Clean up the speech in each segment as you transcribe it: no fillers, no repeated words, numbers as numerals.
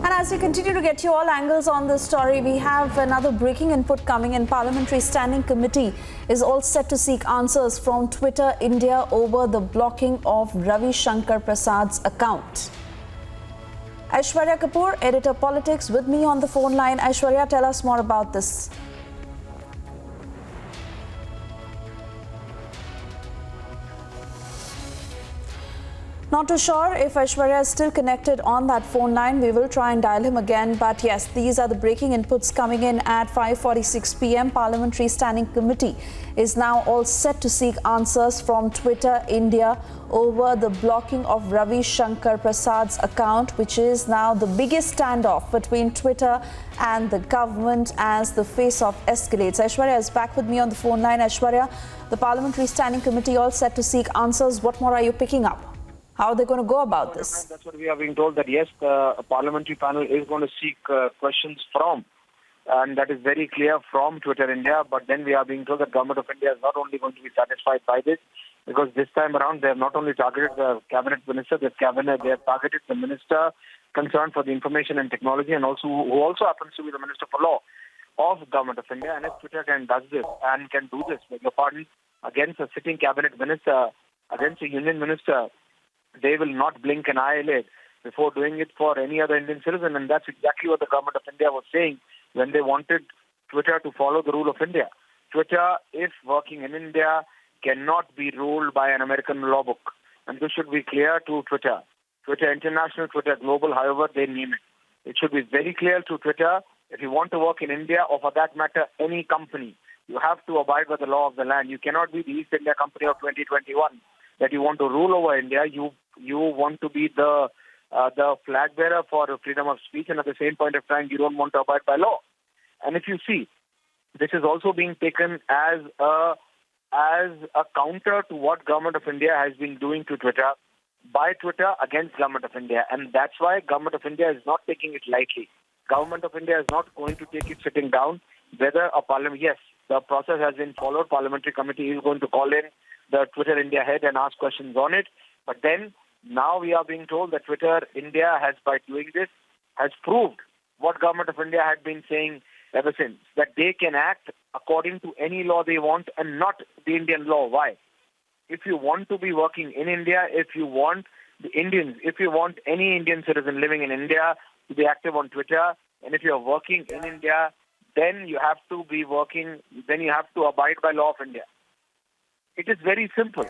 And as we continue to get you all angles on this story, we have another breaking input coming in. Parliamentary Standing Committee is all set to seek answers from Twitter India over the blocking of Ravi Shankar Prasad's account. Aishwarya Kapoor, editor politics, with me on the phone line. Aishwarya, tell us more about this. Not too sure if Aishwarya is still connected on that phone line. We will try and dial him again. But yes, these are the breaking inputs coming in at 5:46 p.m. Parliamentary Standing Committee is now all set to seek answers from Twitter India over the blocking of Ravi Shankar Prasad's account, which is now the biggest standoff between Twitter and the government as the face-off escalates. Aishwarya is back with me on the phone line. Aishwarya, the Parliamentary Standing Committee all set to seek answers. What more are you picking up? How are they going to go about this? That's what we are being told, that yes, the parliamentary panel is going to seek questions from, and that is very clear, from Twitter India. But then we are being told that Government of India is not only going to be satisfied by this, because this time around they have not only targeted the cabinet minister, they have targeted the minister concerned for the information and technology, and also who also happens to be the Minister for Law of Government of India. And if Twitter can do this, beg your pardon, against a sitting cabinet minister, against a union minister, they will not blink an eyelid before doing it for any other Indian citizen. And that's exactly what the Government of India was saying when they wanted Twitter to follow the rule of India. Twitter, if working in India, cannot be ruled by an American law book. And this should be clear to Twitter. Twitter International, Twitter Global, however they name it. It should be very clear to Twitter, if you want to work in India, or for that matter, any company, you have to abide by the law of the land. You cannot be the East India Company of 2021. That you want to rule over India, you want to be the flag bearer for freedom of speech, and at the same point of time, you don't want to abide by law. And if you see, this is also being taken as a counter to what Government of India has been doing to Twitter, by Twitter against Government of India, and that's why Government of India is not taking it lightly. Government of India is not going to take it sitting down. Whether a parliament, yes, the process has been followed. Parliamentary committee is going to call in the Twitter India head and ask questions on it. But then now we are being told that Twitter India has, by doing this, has proved what Government of India had been saying ever since, that they can act according to any law they want and not the Indian law. Why? If you want to be working in India, if you want the Indians, if you want any Indian citizen living in India to be active on Twitter, and if you are working in India, then you have to be working, then you have to abide by law of India. It is very simple,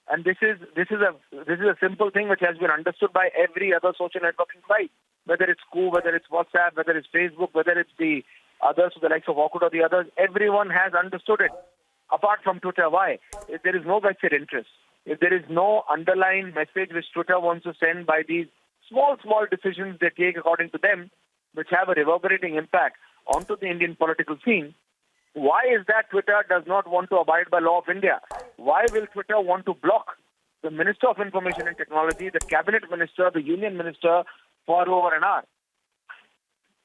and this is a simple thing which has been understood by every other social networking site, whether it's Koo, whether it's WhatsApp, whether it's Facebook, whether it's the others, the likes of Orkut or the others. Everyone has understood it, apart from Twitter. Why? If there is no vested interest, if there is no underlying message which Twitter wants to send by these small decisions they take according to them, which have a reverberating impact onto the Indian political scene. Why is that Twitter does not want to abide by law of India? Why will Twitter want to block the Minister of Information and Technology, the Cabinet Minister, the Union Minister for over an hour?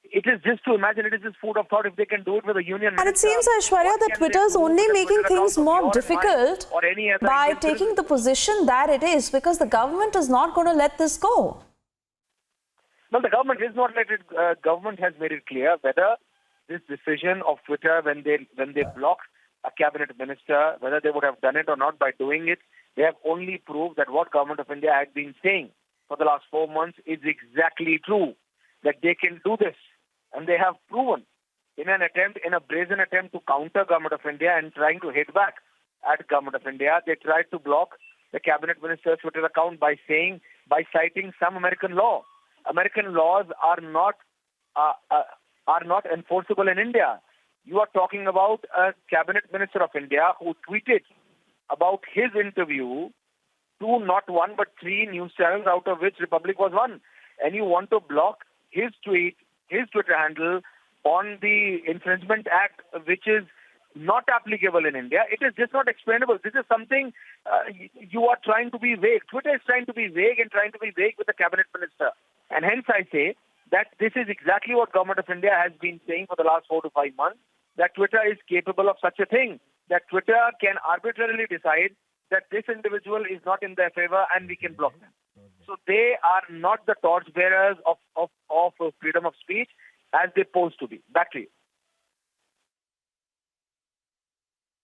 It is just to imagine, it is just food of thought if they can do it with a Union Minister. And it seems, Aishwarya, that Twitter is only making things more difficult by taking the position that it is, because the government is not going to let this go. No, the government is not let it. Government has made it clear whether this decision of Twitter, when they blocked a cabinet minister, whether they would have done it or not, by doing it, they have only proved that what Government of India had been saying for the last 4 months is exactly true, that they can do this. And they have proven in a brazen attempt to counter Government of India and trying to hit back at Government of India, they tried to block the cabinet minister's Twitter account by citing some American law. American laws are not enforceable in India. You are talking about a cabinet minister of India who tweeted about his interview to not one but three news channels, out of which Republic was one. And you want to block his tweet, his Twitter handle on the Infringement Act, which is not applicable in India. It is just not explainable. This is something you are trying to be vague. Twitter is trying to be vague and trying to be vague with the cabinet minister. And hence I say that this is exactly what Government of India has been saying for the last 4 to 5 months, that Twitter is capable of such a thing, that Twitter can arbitrarily decide that this individual is not in their favor and we can block them. So they are not the torchbearers of also freedom of speech as they pose to be. Back to you.